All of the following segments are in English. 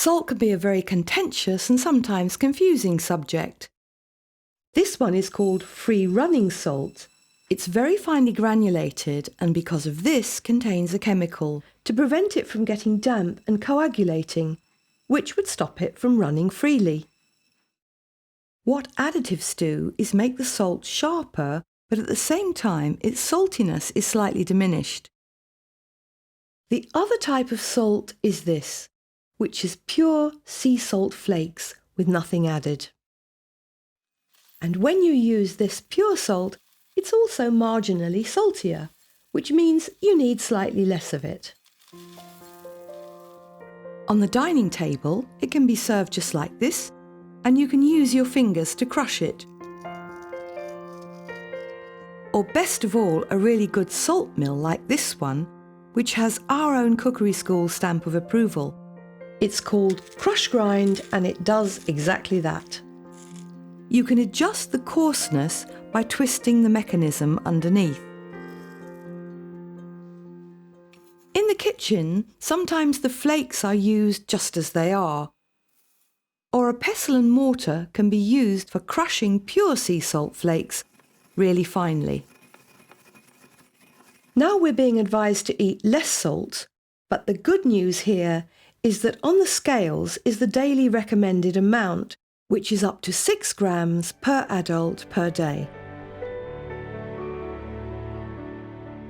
Salt can be a very contentious and sometimes confusing subject. This one is called free-running salt. It's very finely granulated and because of this contains a chemical to prevent it from getting damp and coagulating, which would stop it from running freely. What additives do is make the salt sharper, but at the same time its saltiness is slightly diminished. The other type of salt is this, which is pure sea salt flakes with nothing added. And when you use this pure salt, it's also marginally saltier, which means you need slightly less of it. On the dining table, it can be served just like this, and you can use your fingers to crush it. Or best of all, a really good salt mill like this one, which has our own Cookery School stamp of approval. It's called CrushGrind and it does exactly that. You can adjust the coarseness by twisting the mechanism underneath. In the kitchen, sometimes the flakes are used just as they are, or a pestle and mortar can be used for crushing pure sea salt flakes really finely. Now we're being advised to eat less salt, but the good news here is that on the scales is the daily recommended amount, which is up to 6 grams per adult per day.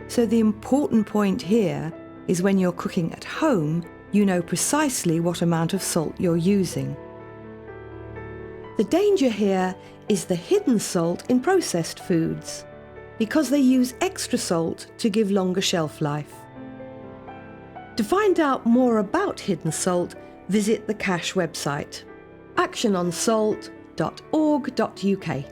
So the important point here is when you're cooking at home, you know precisely what amount of salt you're using. The danger here is the hidden salt in processed foods, because they use extra salt to give longer shelf life. To find out more about hidden salt, visit the CASH website, actiononsalt.org.uk.